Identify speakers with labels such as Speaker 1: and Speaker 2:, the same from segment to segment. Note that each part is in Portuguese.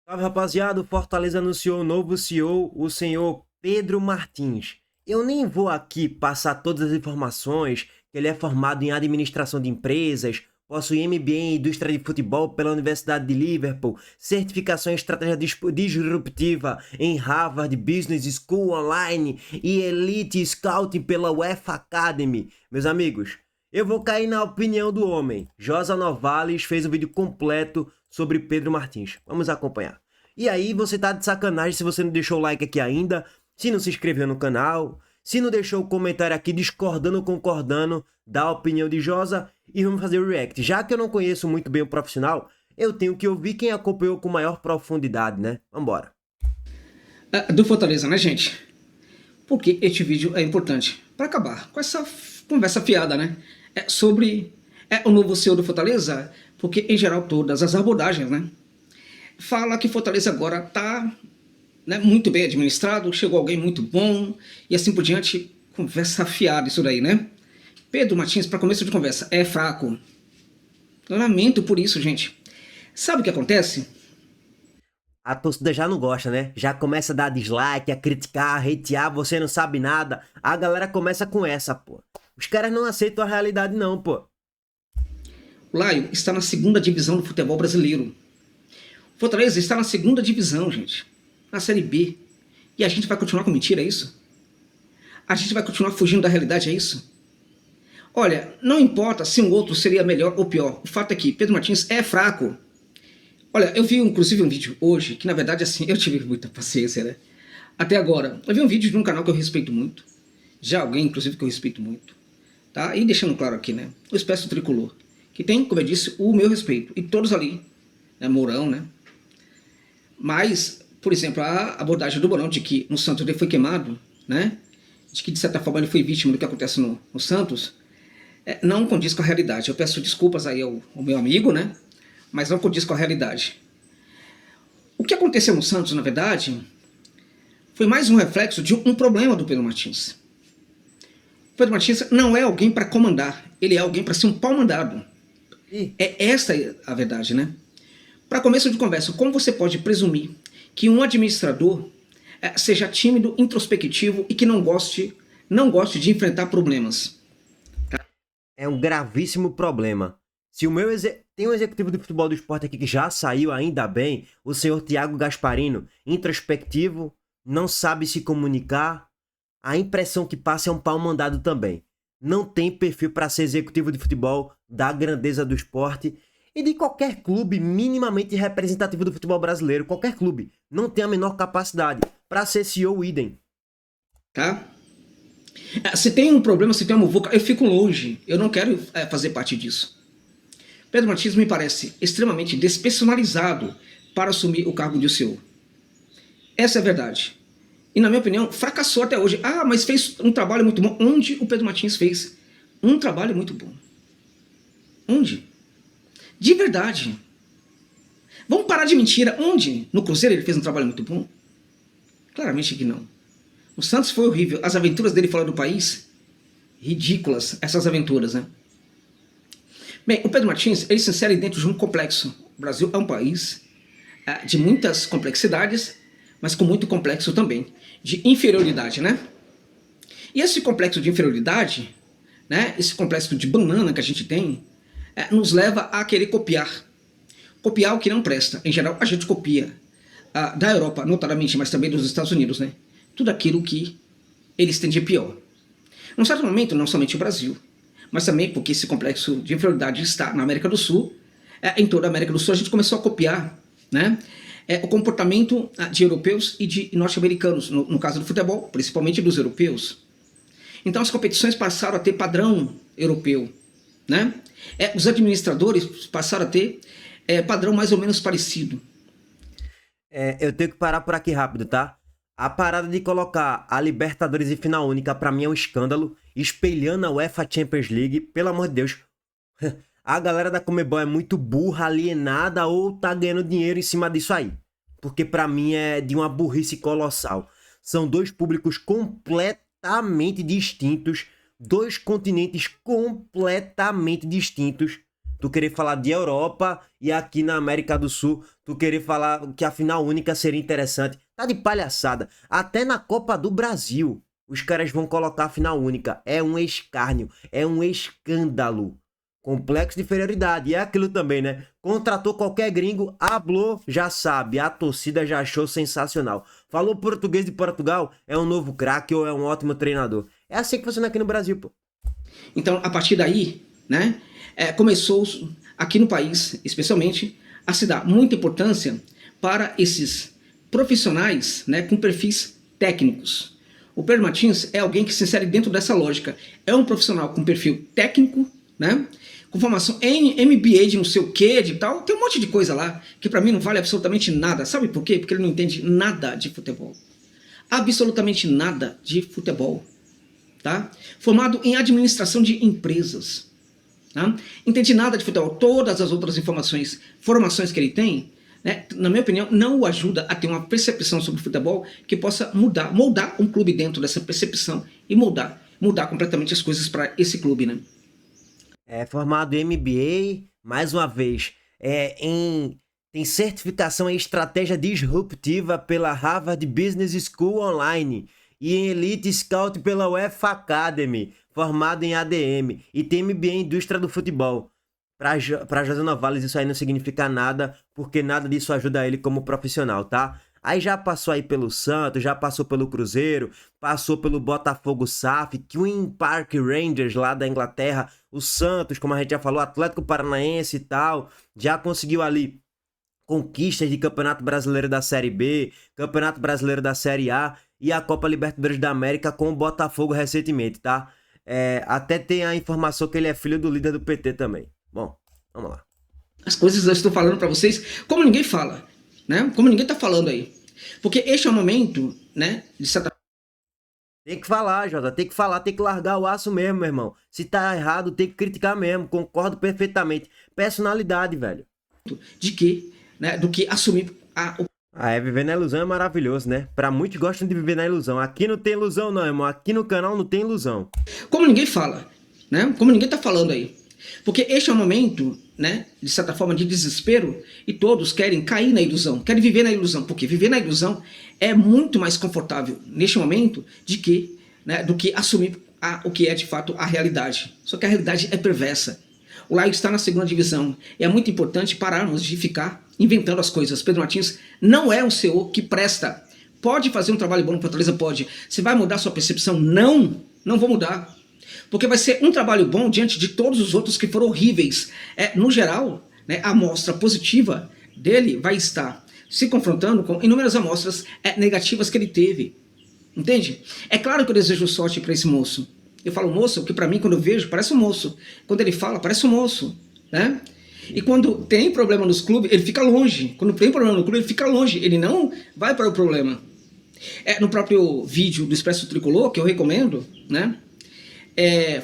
Speaker 1: Salve, rapaziada, o Fortaleza anunciou o novo CEO, o senhor Pedro Martins. Eu nem vou aqui passar todas as informações, que ele é formado em administração de empresas, possui MBA em indústria de futebol pela Universidade de Liverpool, certificação em estratégia disruptiva em Harvard Business School Online e Elite Scouting pela UEFA Academy. Meus amigos, eu vou cair na opinião do homem. Josa Novales fez um vídeo completo sobre Pedro Martins. Vamos acompanhar. E aí, você tá de sacanagem se você não deixou o like aqui ainda, se não se inscreveu no canal, se não deixou o comentário aqui discordando ou concordando da opinião de Josa, e vamos fazer o react. Já que eu não conheço muito bem o profissional, eu tenho que ouvir quem acompanhou com maior profundidade, né? Vambora.
Speaker 2: Do Fortaleza, né, gente? Porque este vídeo é importante para acabar com essa conversa fiada, né? Sobre o novo CEO do Fortaleza, porque em geral todas as abordagens, né? Fala que Fortaleza agora tá, né, muito bem administrado, chegou alguém muito bom e assim por diante. Conversa fiada isso daí, né? Pedro Martins, para começo de conversa, é fraco. Eu lamento por isso, gente. Sabe o que acontece?
Speaker 1: A torcida já não gosta, né? Já começa a dar dislike, a criticar, a hatear, você não sabe nada. A galera começa com essa, pô. Os caras não aceitam a realidade não, pô.
Speaker 2: O Laio está na segunda divisão do futebol brasileiro. Fortaleza está na segunda divisão, gente. Na Série B. E a gente vai continuar com mentira, é isso? A gente vai continuar fugindo da realidade, é isso? Olha, não importa se um outro seria melhor ou pior. O fato é que Pedro Martins é fraco. Olha, eu vi inclusive um vídeo hoje, que na verdade assim, eu tive muita paciência, né? Até agora, eu vi um vídeo de um canal que eu respeito muito. Já alguém, inclusive, que eu respeito muito. Tá? E deixando claro aqui, né? O Expresso Tricolor. Que tem, como eu disse, o meu respeito. E todos ali, né? Mourão, né? Mas, por exemplo, a abordagem do Mourão de que no Santos ele foi queimado, né? De que de certa forma ele foi vítima do que acontece no Santos, não condiz com a realidade. Eu peço desculpas aí ao meu amigo, né? Mas não condiz com a realidade. O que aconteceu no Santos, na verdade, foi mais um reflexo de um problema do Pedro Martins. O Pedro Martins não é alguém para comandar, ele é alguém para ser um pau-mandado. É essa a verdade, né? Para começo de conversa, como você pode presumir que um administrador seja tímido, introspectivo e que não goste de enfrentar problemas?
Speaker 1: É um gravíssimo problema. Se o meu tem um executivo de futebol do esporte aqui que já saiu, ainda bem, o senhor Thiago Gasparino, introspectivo, não sabe se comunicar, a impressão que passa é um pau mandado também. Não tem perfil para ser executivo de futebol da grandeza do esporte e de qualquer clube minimamente representativo do futebol brasileiro. Qualquer clube não tem a menor capacidade para ser CEO idem.
Speaker 2: Tá? Se tem um problema, se tem uma muvuca, eu fico longe. Eu não quero fazer parte disso. Pedro Martins me parece extremamente despersonalizado para assumir o cargo de CEO. Essa é a verdade. E, na minha opinião, fracassou até hoje. Ah, mas fez um trabalho muito bom. Onde o Pedro Martins fez um trabalho muito bom? Onde? De verdade. Vamos parar de mentira. Onde? No Cruzeiro ele fez um trabalho muito bom? Claramente que não. O Santos foi horrível. As aventuras dele fora do país, ridículas essas aventuras, né? Bem, o Pedro Martins, ele se insere dentro de um complexo. O Brasil é um país de muitas complexidades, mas com muito complexo também, de inferioridade, né? E esse complexo de inferioridade, né, esse complexo de banana que a gente tem, nos leva a querer copiar. Copiar o que não presta. Em geral, a gente copia da Europa, notadamente, mas também dos Estados Unidos, né? Tudo aquilo que eles têm de pior. Num certo momento, não somente o Brasil, mas também porque esse complexo de inferioridade está na América do Sul, em toda a América do Sul a gente começou a copiar, né, o comportamento de europeus e de norte-americanos, no caso do futebol, principalmente dos europeus. Então as competições passaram a ter padrão europeu, né? Os administradores passaram a ter padrão mais ou menos parecido.
Speaker 1: Eu tenho que parar por aqui rápido, tá? A parada de colocar a Libertadores em final única, pra mim é um escândalo, espelhando a UEFA Champions League, pelo amor de Deus. A galera da Conmebol é muito burra, alienada ou tá ganhando dinheiro em cima disso aí. Porque pra mim é de uma burrice colossal. São dois públicos completamente distintos, dois continentes completamente distintos. tu querer falar de Europa e aqui na América do Sul tu querer falar que a final única seria interessante. Tá de palhaçada. Até na Copa do Brasil os caras vão colocar a final única. É um escárnio, é um escândalo. Complexo de inferioridade. E é aquilo também, né? Contratou qualquer gringo, hablou, já sabe. A torcida já achou sensacional. Falou português de Portugal, é um novo craque ou é um ótimo treinador. É assim que funciona aqui no Brasil, pô.
Speaker 2: Então, a partir daí, né, começou aqui no país, especialmente, a se dar muita importância para esses profissionais, né, com perfis técnicos. O Pedro Martins é alguém que se insere dentro dessa lógica. É um profissional com perfil técnico, né, com formação em MBA de não sei o que, de tal. Tem um monte de coisa lá que para mim não vale absolutamente nada. Sabe por quê? Porque ele não entende nada de futebol. Absolutamente nada de futebol. Tá? Formado em administração de empresas. Tá? Entende nada de futebol. Todas as outras formações que ele tem, né, na minha opinião, não o ajuda a ter uma percepção sobre futebol que possa moldar um clube dentro dessa percepção e mudar completamente as coisas para esse clube, né?
Speaker 1: É formado em MBA, mais uma vez, tem certificação em estratégia disruptiva pela Harvard Business School Online e em Elite Scout pela UEFA Academy, formado em ADM e tem MBA em Indústria do Futebol. Para José Novales isso aí não significa nada, porque nada disso ajuda ele como profissional, tá? Aí já passou aí pelo Santos, já passou pelo Cruzeiro, passou pelo Botafogo SAF, Queen Park Rangers lá da Inglaterra, o Santos, como a gente já falou, Atlético Paranaense e tal, já conseguiu ali conquistas de Campeonato Brasileiro da Série B, Campeonato Brasileiro da Série A e a Copa Libertadores da América com o Botafogo recentemente, tá? Até tem a informação que ele é filho do líder do PT também. Bom, vamos lá.
Speaker 2: As coisas eu estou falando para vocês como ninguém fala, né? Como ninguém tá falando aí. Porque este é o momento, né, de certa...
Speaker 1: Tem que falar, Jota, tem que falar, tem que largar o aço mesmo, meu irmão. Se tá errado, tem que criticar mesmo, concordo perfeitamente. Personalidade, velho.
Speaker 2: De que, né, do que assumir
Speaker 1: viver na ilusão é maravilhoso, né? Pra muitos gostam de viver na ilusão. Aqui não tem ilusão não, irmão. Aqui no canal não tem ilusão.
Speaker 2: Como ninguém fala, né? Como ninguém tá falando aí. Porque este é um momento, né, de certa forma, de desespero e todos querem cair na ilusão, querem viver na ilusão. Porque viver na ilusão é muito mais confortável neste momento do que assumir o que é de fato a realidade. Só que a realidade é perversa. O Lions está na segunda divisão e é muito importante pararmos de ficar inventando as coisas. Pedro Martins não é um CEO que presta. Pode fazer um trabalho bom no Fortaleza? Pode. Você vai mudar sua percepção? Não, não vou mudar. Porque vai ser um trabalho bom diante de todos os outros que foram horríveis. No geral, né, a amostra positiva dele vai estar se confrontando com inúmeras amostras negativas que ele teve. Entende? É claro que eu desejo sorte para esse moço. Eu falo moço, porque para mim, quando eu vejo, parece um moço. Quando ele fala, parece um moço. Né? E quando tem problema nos clubes, ele fica longe. Quando tem problema no clube, ele fica longe. Ele não vai para o problema. No próprio vídeo do Expresso Tricolor, que eu recomendo, né?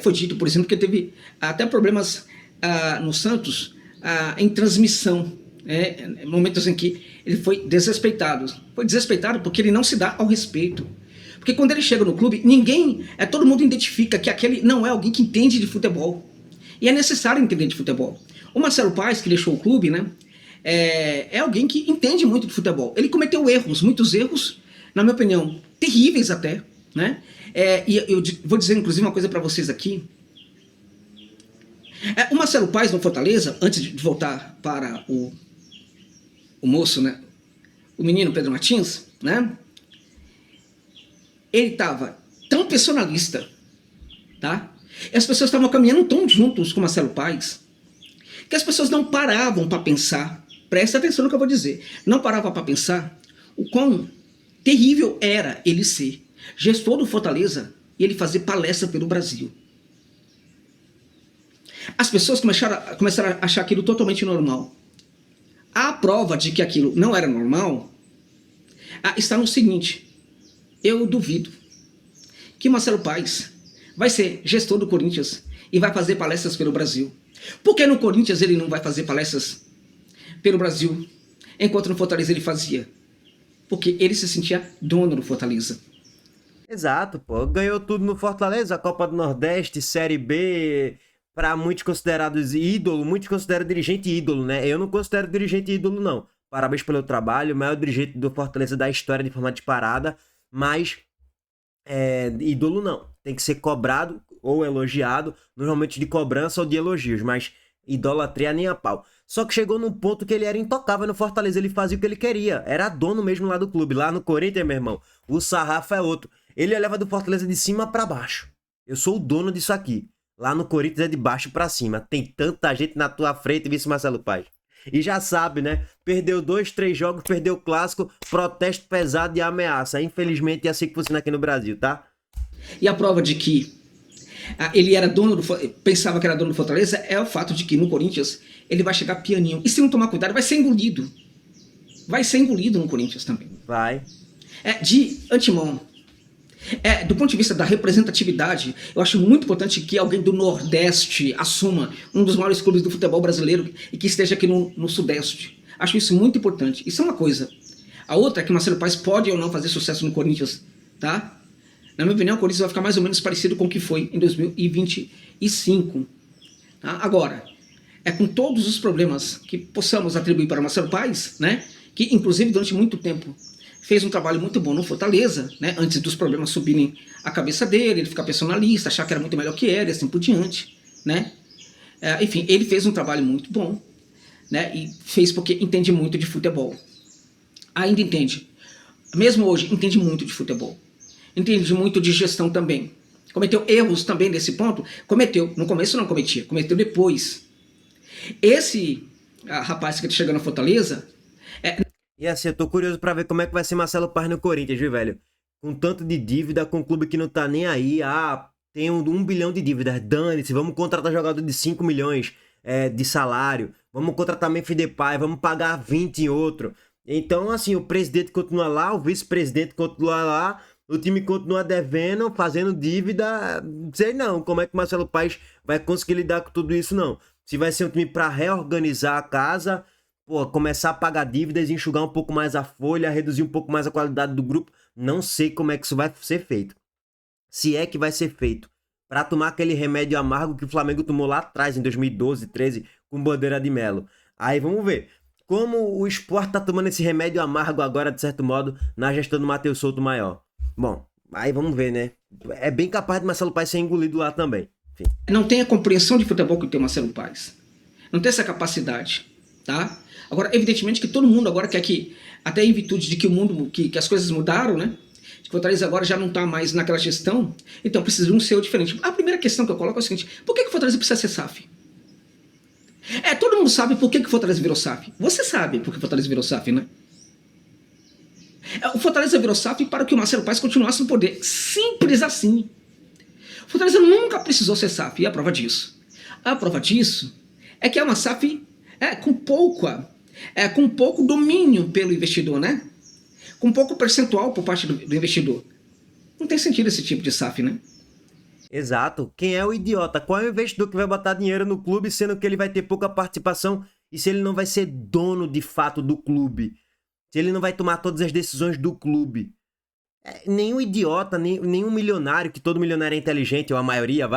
Speaker 2: Foi dito, por exemplo, que teve até problemas no Santos em transmissão. Momentos em que ele foi desrespeitado. Foi desrespeitado porque ele não se dá ao respeito. Porque quando ele chega no clube, todo mundo identifica que aquele não é alguém que entende de futebol. E é necessário entender de futebol. O Marcelo Paes, que deixou o clube, né, é alguém que entende muito de futebol. Ele cometeu erros, muitos erros, na minha opinião, terríveis até. Né? E eu vou dizer, inclusive, uma coisa para vocês aqui. O Marcelo Paes no Fortaleza, antes de voltar para o moço, né, o menino Pedro Martins, né, ele estava tão personalista, tá? E as pessoas estavam caminhando tão juntos com o Marcelo Paes, que as pessoas não paravam para pensar, presta atenção no que eu vou dizer, não paravam para pensar o quão terrível era ele ser gestor do Fortaleza e ele fazer palestra pelo Brasil. As pessoas começaram a achar aquilo totalmente normal. A prova de que aquilo não era normal está no seguinte: eu duvido que Marcelo Paes vai ser gestor do Corinthians e vai fazer palestras pelo Brasil. Por que no Corinthians ele não vai fazer palestras pelo Brasil, enquanto no Fortaleza ele fazia? Porque ele se sentia dono do Fortaleza.
Speaker 1: Exato, pô. Ganhou tudo no Fortaleza, a Copa do Nordeste, Série B, Para muitos considerados ídolo, muitos consideram dirigente ídolo, né? Eu não considero dirigente ídolo, não. Parabéns pelo trabalho, o maior dirigente do Fortaleza da história de forma disparada, mas ídolo não. Tem que ser cobrado ou elogiado, normalmente de cobrança ou de elogios, mas idolatria nem a pau. Só que chegou num ponto que ele era intocável no Fortaleza, ele fazia o que ele queria, era dono mesmo lá do clube. Lá no Corinthians, meu irmão, o sarrafo é outro. Ele olhava do Fortaleza de cima pra baixo. Eu sou o dono disso aqui. Lá no Corinthians é de baixo pra cima. Tem tanta gente na tua frente, vice Marcelo Paes. E já sabe, né? Perdeu 2, 3 jogos, perdeu o clássico, protesto pesado e ameaça. Infelizmente é assim que funciona aqui no Brasil, tá?
Speaker 2: E a prova de que ele era dono pensava que era dono do Fortaleza é o fato de que no Corinthians ele vai chegar pianinho. E se não tomar cuidado, vai ser engolido. Vai ser engolido no Corinthians também.
Speaker 1: Vai.
Speaker 2: De antemão. Do ponto de vista da representatividade, eu acho muito importante que alguém do Nordeste assuma um dos maiores clubes do futebol brasileiro e que esteja aqui no Sudeste. Acho isso muito importante. Isso é uma coisa. A outra é que o Marcelo Paes pode ou não fazer sucesso no Corinthians, tá? Na minha opinião, o Corinthians vai ficar mais ou menos parecido com o que foi em 2025. Tá? Agora, com todos os problemas que possamos atribuir para o Marcelo Paes, né? Que inclusive durante muito tempo fez um trabalho muito bom no Fortaleza, né, antes dos problemas subirem a cabeça dele, ele ficar personalista, achar que era muito melhor que ele, assim por diante, né? Enfim, ele fez um trabalho muito bom, né, e fez porque entende muito de futebol. Ainda entende. Mesmo hoje, entende muito de futebol. Entende muito de gestão também. Cometeu erros também nesse ponto? Cometeu. No começo não cometia, cometeu depois. Esse rapaz que está chegando na Fortaleza...
Speaker 1: E assim, eu tô curioso pra ver como é que vai ser Marcelo Paes no Corinthians, viu, velho? Com tanto de dívida, com um clube que não tá nem aí. Tem 1 bilhão de dívidas. Dane-se, vamos contratar jogador de 5 milhões de salário. Vamos contratar Memphis Depay, vamos pagar 20 em outro. Então, assim, o presidente continua lá, o vice-presidente continua lá, o time continua devendo, fazendo dívida. Não sei não como é que o Marcelo Paes vai conseguir lidar com tudo isso, não. Se vai ser um time pra reorganizar a casa... começar a pagar dívidas, enxugar um pouco mais a folha, reduzir um pouco mais a qualidade do grupo, não sei como é que isso vai ser feito. Se é que vai ser feito. Para tomar aquele remédio amargo que o Flamengo tomou lá atrás, em 2012, 13, com Bandeira de Melo. Aí vamos ver. Como o Sport tá tomando esse remédio amargo agora, de certo modo, na gestão do Matheus Souto Maior. Bom, aí vamos ver, né? É bem capaz de Marcelo Paes ser engolido lá também. Enfim.
Speaker 2: Não tem a compreensão de futebol que tem o Marcelo Paes. Não tem essa capacidade, tá? Agora, evidentemente que todo mundo agora quer que, até em virtude de que o mundo, que as coisas mudaram, né? Que o Fortaleza agora já não está mais naquela gestão, então precisa de um CEO diferente. A primeira questão que eu coloco é o seguinte: por que o Fortaleza precisa ser SAF? Todo mundo sabe por que o Fortaleza virou SAF. Você sabe por que o Fortaleza virou SAF, né? O Fortaleza virou SAF para que o Marcelo Paes continuasse no poder. Simples assim. O Fortaleza nunca precisou ser SAF. E a prova disso? A prova disso é que é uma SAF com pouco domínio pelo investidor, né? Com pouco percentual por parte do investidor. Não tem sentido esse tipo de SAF, né?
Speaker 1: Exato. Quem é o idiota? Qual é o investidor que vai botar dinheiro no clube, sendo que ele vai ter pouca participação e se ele não vai ser dono de fato do clube? Se ele não vai tomar todas as decisões do clube? Nenhum idiota, nenhum milionário, que todo milionário é inteligente, ou a maioria,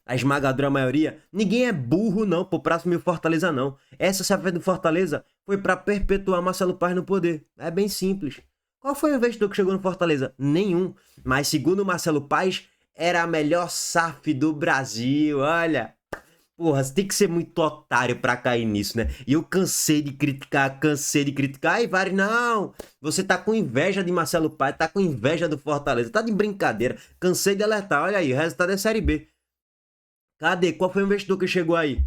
Speaker 1: a esmagadora maioria, ninguém é burro não, pra assumir o Fortaleza não. Essa SAF do Fortaleza foi pra perpetuar Marcelo Paes no poder. É bem simples. Qual foi o investidor que chegou no Fortaleza? Nenhum. Mas segundo o Marcelo Paes, era a melhor SAF do Brasil, olha. Porra, você tem que ser muito otário pra cair nisso, né? E eu cansei de criticar. E vários, não, você tá com inveja de Marcelo Paes, tá com inveja do Fortaleza, tá de brincadeira. Cansei de alertar, olha aí, o resultado é Série B. Cadê? Qual foi o investidor que chegou aí?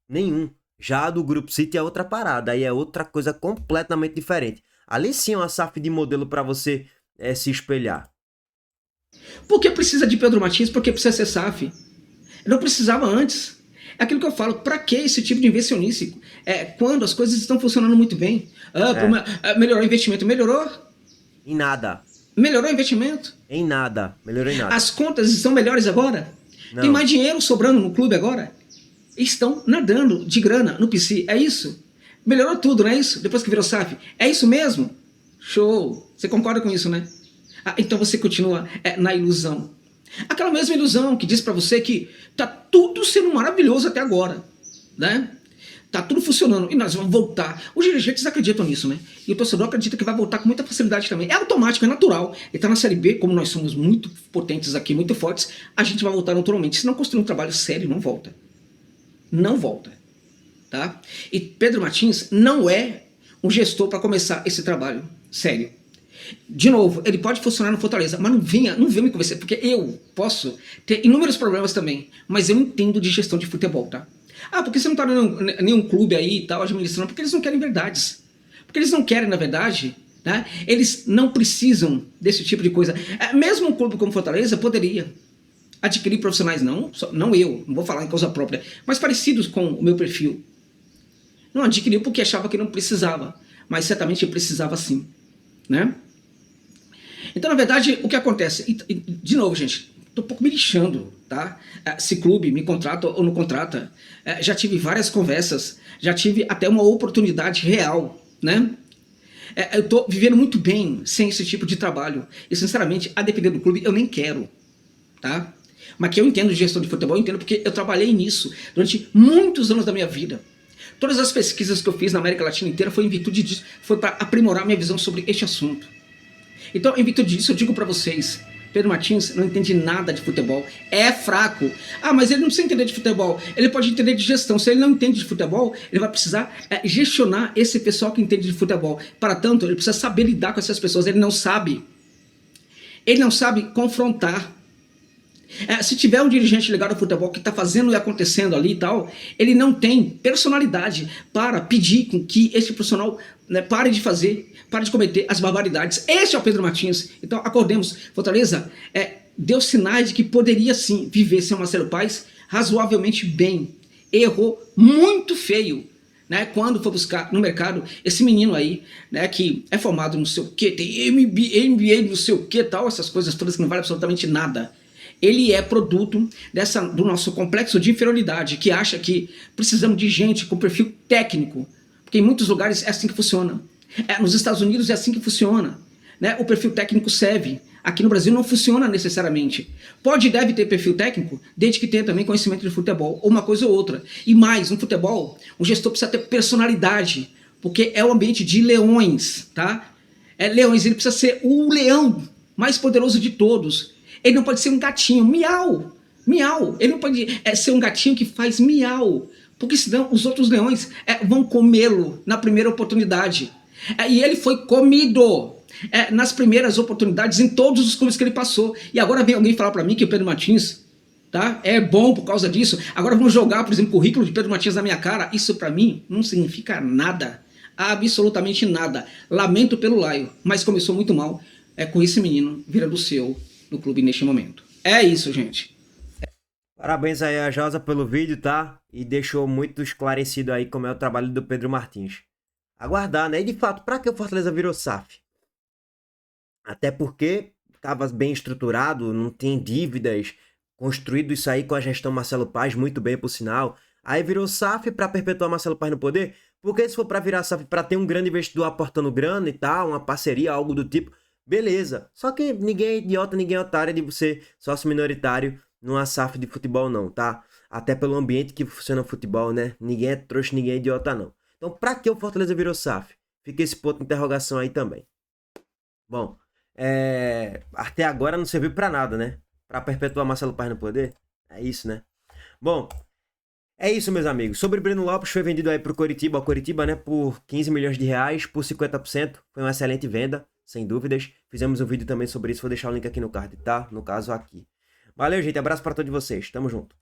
Speaker 1: Nenhum. Já a do Grupo City é outra parada, aí é outra coisa completamente diferente. Ali sim é uma SAF de modelo para você se espelhar.
Speaker 2: Por que precisa de Pedro Martins? Porque precisa ser SAF. Não precisava antes. É aquilo que eu falo, para que esse tipo de investionice? Quando as coisas estão funcionando muito bem. Melhorou o investimento? Melhorou?
Speaker 1: Em nada.
Speaker 2: Melhorou o investimento?
Speaker 1: Em nada. Melhorou em nada.
Speaker 2: As contas estão melhores agora?
Speaker 1: Não.
Speaker 2: Tem mais dinheiro sobrando no clube agora? Estão nadando de grana no PC. É isso? Melhorou tudo, não é isso? Depois que virou SAF. É isso mesmo? Show. Você concorda com isso, né? Então você continua na ilusão. Aquela mesma ilusão que diz para você que tá tudo sendo maravilhoso até agora, né? Tá tudo funcionando e nós vamos voltar. Os dirigentes acreditam nisso, né? E o torcedor acredita que vai voltar com muita facilidade também. É automático, é natural. Ele tá na Série B, como nós somos muito potentes aqui, muito fortes, a gente vai voltar naturalmente. Se não construir um trabalho sério, não volta. Não volta, tá? E Pedro Martins não é um gestor para começar esse trabalho sério. De novo, ele pode funcionar no Fortaleza, mas não venha me convencer, porque eu posso ter inúmeros problemas também, mas eu entendo de gestão de futebol, tá? Ah, porque você não tá em nenhum clube aí e tal, administrando? Porque eles não querem verdades. Porque eles não querem, na verdade, né? Eles não precisam desse tipo de coisa. Mesmo um clube como Fortaleza poderia adquirir profissionais, não eu, não vou falar em causa própria, mas parecidos com o meu perfil. Não adquiriu porque achava que não precisava, mas certamente precisava sim, né? Então, na verdade, o que acontece? De novo, gente, tô um pouco me lixando, tá? Se clube me contrata ou não contrata. Já tive várias conversas, já tive até uma oportunidade real, né? Eu tô vivendo muito bem sem esse tipo de trabalho. E, sinceramente, a depender do clube, eu nem quero, tá? Mas que eu entendo de gestão de futebol, eu entendo porque eu trabalhei nisso durante muitos anos da minha vida. Todas as pesquisas que eu fiz na América Latina inteira foi em virtude disso, foi para aprimorar minha visão sobre este assunto. Então, em virtude disso, eu digo para vocês, Pedro Martins não entende nada de futebol, é fraco. Ah, mas ele não precisa entender de futebol, ele pode entender de gestão. Se ele não entende de futebol, ele vai precisar gestionar esse pessoal que entende de futebol. Para tanto, ele precisa saber lidar com essas pessoas, ele não sabe. Ele não sabe confrontar. Se tiver um dirigente ligado ao futebol que está fazendo e acontecendo ali e tal, ele não tem personalidade para pedir com que esse profissional, né, pare de fazer, pare de cometer as barbaridades. Este é o Pedro Martins. Então acordemos. Fortaleza deu sinais de que poderia sim viver sem o Marcelo Paes razoavelmente bem. Errou muito feio, né, quando foi buscar no mercado esse menino aí, né, que é formado no sei o que, tem MBA no sei o que tal, essas coisas todas que não valem absolutamente nada. Ele é produto do nosso complexo de inferioridade, que acha que precisamos de gente com perfil técnico, porque em muitos lugares é assim que funciona. Nos Estados Unidos é assim que funciona, né? O perfil técnico serve. Aqui no Brasil não funciona necessariamente. Pode e deve ter perfil técnico, desde que tenha também conhecimento de futebol, ou uma coisa ou outra. E mais, no futebol, o gestor precisa ter personalidade, porque é um ambiente de leões, tá? Leões, ele precisa ser o leão mais poderoso de todos. Ele não pode ser um gatinho, miau, miau. Ele não pode ser um gatinho que faz miau, porque senão os outros leões vão comê-lo na primeira oportunidade. E ele foi comido nas primeiras oportunidades em todos os clubes que ele passou. E agora vem alguém falar para mim que o Pedro Martins, tá, é bom por causa disso. Agora vamos jogar, por exemplo, o currículo de Pedro Martins na minha cara. Isso para mim não significa nada, absolutamente nada. Lamento pelo Laio, mas começou muito mal com esse menino virando o seu no clube neste momento. É isso, gente.
Speaker 1: Parabéns aí a Josa pelo vídeo, tá? E deixou muito esclarecido aí como é o trabalho do Pedro Martins. Aguardar, né? E de fato, para que o Fortaleza virou SAF? Até porque estava bem estruturado, não tem dívidas, construído isso aí com a gestão Marcelo Paes, muito bem por sinal. Aí virou SAF para perpetuar Marcelo Paes no poder? Porque se for para virar SAF para ter um grande investidor aportando grana e tal, uma parceria, algo do tipo, beleza. Só que ninguém é idiota, ninguém é otário de você sócio minoritário numa SAF de futebol não, tá? Até pelo ambiente que funciona o futebol, né? Ninguém é trouxa, ninguém é idiota não. Então pra que o Fortaleza virou SAF? Fica esse ponto de interrogação aí também. Bom, até agora não serviu pra nada, né? Pra perpetuar Marcelo Paes no poder. É isso, né? Bom, é isso, meus amigos. Sobre Breno Lopes, foi vendido aí pro Coritiba, ao Coritiba, né? Por 15 milhões de reais, por 50%. Foi uma excelente venda, sem dúvidas. Fizemos um vídeo também sobre isso, vou deixar o link aqui no card, tá? No caso, aqui. Valeu, gente. Abraço pra todos vocês. Tamo junto.